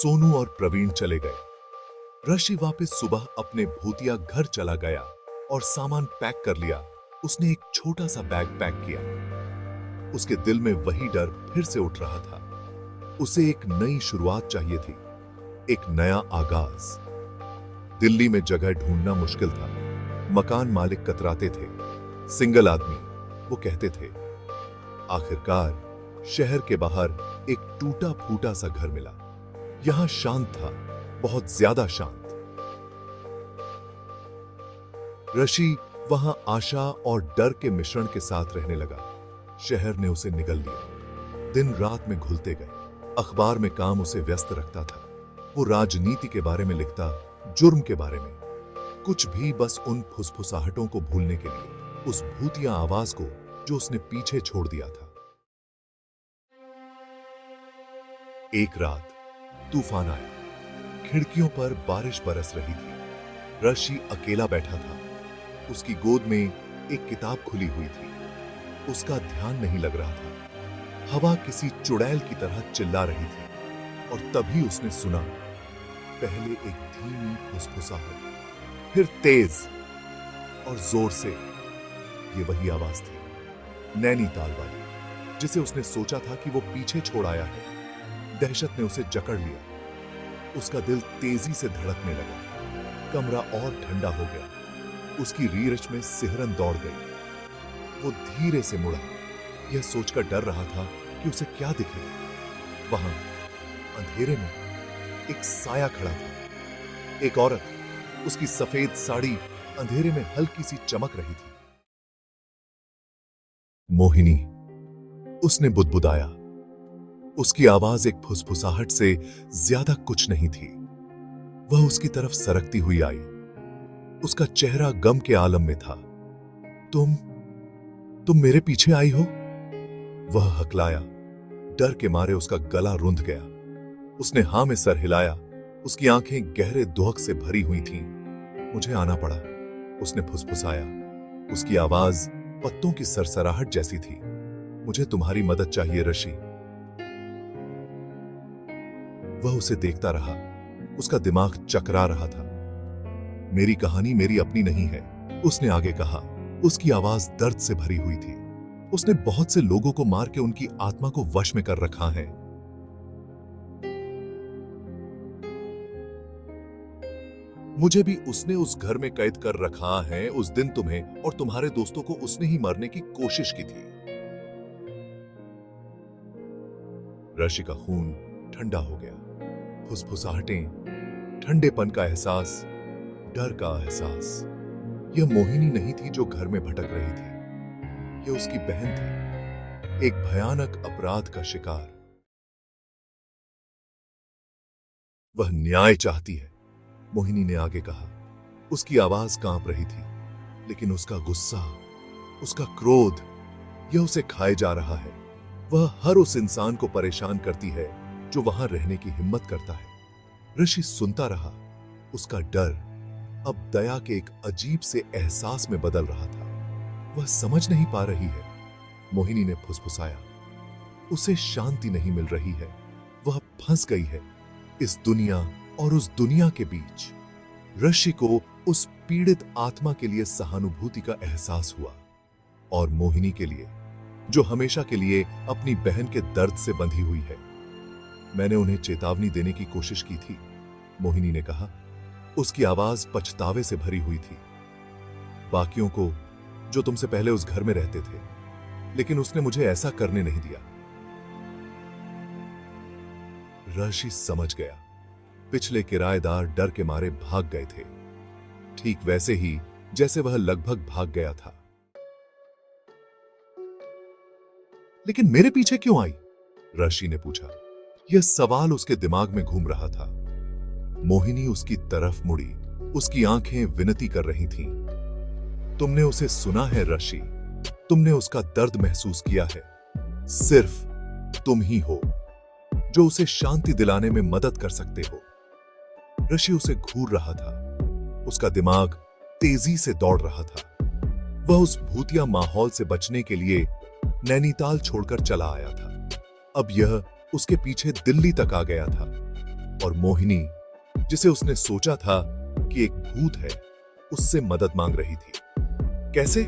सोनू और प्रवीण चले गए। ऋषि वापस सुबह अपने भूतिया घर चला गया और सामान पैक कर लिया। उसने एक छोटा सा बैग पैक किया। उसके दिल में वही डर फिर से उठ रहा था। उसे एक नई शुरुआत चाहिए थी, एक नया आगाज। दिल्ली में जगह ढूंढना मुश्किल था। मकान मालिक कतराते थे, सिंगल आदमी, वो कहते थे। आखिरकार शहर के बाहर एक टूटा फूटा सा घर मिला। यहां शांत था, बहुत ज्यादा शांत। ऋषि वहां आशा और डर के मिश्रण के साथ रहने लगा। शहर ने उसे निगल लिया। दिन रात में घुलते गए। अखबार में काम उसे व्यस्त रखता था। वो राजनीति के बारे में लिखता, जुर्म के बारे में, कुछ भी, बस उन फुसफुसाहटों को भूलने के लिए, उस भूतिया आवाज को जो उसने पीछे छोड़ दिया था। एक रात तूफान आया। खिड़कियों पर बारिश बरस रही थी। ऋषि अकेला बैठा था। उसकी गोद में एक किताब खुली हुई थी। उसका ध्यान नहीं लग रहा था। हवा किसी चुड़ैल की तरह चिल्ला रही थी और तभी उसने सुना, पहले एक धीमी फुसफुसाहट, फिर तेज और जोर से। ये वही आवाज थी, नैनीताल वाली, जिसे उसने सोचा था कि वो पीछे छोड़ आया है। दहशत ने उसे जकड़ लिया। उसका दिल तेजी से धड़कने लगा। कमरा और ठंडा हो गया। उसकी रीढ़ में सिहरन दौड़ गई। वो धीरे से मुड़ा, यह सोचकर डर रहा था कि उसे क्या दिखेगा। वहां अंधेरे में एक साया खड़ा था। एक औरत, उसकी सफेद साड़ी अंधेरे में हल्की सी चमक रही थी। मोहिनी, उसने बुदबुदाया। उसकी आवाज एक फुसफुसाहट से ज्यादा कुछ नहीं थी। वह उसकी तरफ सरकती हुई आई। उसका चेहरा गम के आलम में था। तुम मेरे पीछे आई हो? वह हकलाया। डर के मारे उसका गला रुंध गया। उसने हां में सर हिलाया। उसकी आंखें गहरे दुहक से भरी हुई थीं। मुझे आना पड़ा, उसने फुसफुसाया। उसकी आवाज पत्तों की सरसराहट जैसी थी। मुझे तुम्हारी मदद चाहिए ऋषि। वह उसे देखता रहा। उसका दिमाग चकरा रहा था। मेरी कहानी मेरी अपनी नहीं है, उसने आगे कहा। उसकी आवाज दर्द से भरी हुई थी। उसने बहुत से लोगों को मार के उनकी आत्मा को वश में कर रखा है। मुझे भी उसने उस घर में कैद कर रखा है। उस दिन तुम्हें और तुम्हारे दोस्तों को उसने ही मारने की कोशिश की थी। ऋषि का खून ठंडा हो गया। फुसफुसाहटें, ठंडेपन का एहसास, डर का एहसास। यह मोहिनी नहीं थी जो घर में भटक रही थी। यह उसकी बहन थी, एक भयानक अपराध का शिकार। वह न्याय चाहती है, मोहिनी ने आगे कहा। उसकी आवाज कांप रही थी, लेकिन उसका गुस्सा, उसका क्रोध, यह उसे खाए जा रहा है। वह हर उस इंसान को परेशान करती है जो वहां रहने की हिम्मत करता है। ऋषि सुनता रहा। उसका डर अब दया के एक अजीब से एहसास में बदल रहा था। वह समझ नहीं पा रही है। मोहिनी ने फुसफुसाया। उसे शांति नहीं मिल रही है। वह फंस गई है इस दुनिया और उस दुनिया के बीच। ऋषि को उस पीड़ित आत्मा के लिए सहानुभूति का एहसास हुआ और मोहिनी के लिए, जो हमेशा के लिए अपनी बहन के दर्द से बंधी हुई है। मैंने उन्हें चेतावनी देने की कोशिश की थी, मोहिनी ने कहा। उसकी आवाज पछतावे से भरी हुई थी। बाकियों को, जो तुमसे पहले उस घर में रहते थे, लेकिन उसने मुझे ऐसा करने नहीं दिया। ऋषि समझ गया। पिछले किराएदार डर के मारे भाग गए थे, ठीक वैसे ही जैसे वह लगभग भाग गया था। लेकिन मेरे पीछे क्यों आई? ऋषि ने पूछा। यह सवाल उसके दिमाग में घूम रहा था। मोहिनी उसकी तरफ मुड़ी। उसकी आंखें विनती कर रही थीं। तुमने उसे सुना है ऋषि, तुमने उसका दर्द महसूस किया है। सिर्फ तुम ही हो जो उसे शांति दिलाने में मदद कर सकते हो। ऋषि उसे घूर रहा था। उसका दिमाग तेजी से दौड़ रहा था। वह उस भूतिया माहौल से बचने के लिए नैनीताल छोड़कर चला आया था। अब यह उसके पीछे दिल्ली तक आ गया था और मोहिनी, जिसे उसने सोचा था कि एक भूत है, उससे मदद मांग रही थी। कैसे?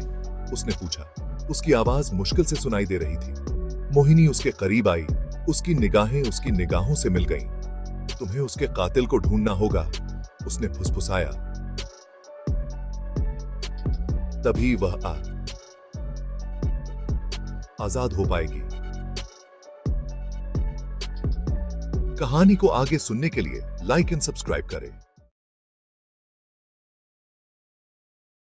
उसने पूछा। उसकी आवाज मुश्किल से सुनाई दे रही थी। मोहिनी उसके करीब आई, उसकी निगाहें उसकी निगाहों से मिल गईं। तुम्हें उसके कातिल को ढूंढना होगा, उसने फुसफुसाया। तभी वह आजाद हो पाएगी। कहानी को आगे सुनने के लिए लाइक एंड सब्सक्राइब करें।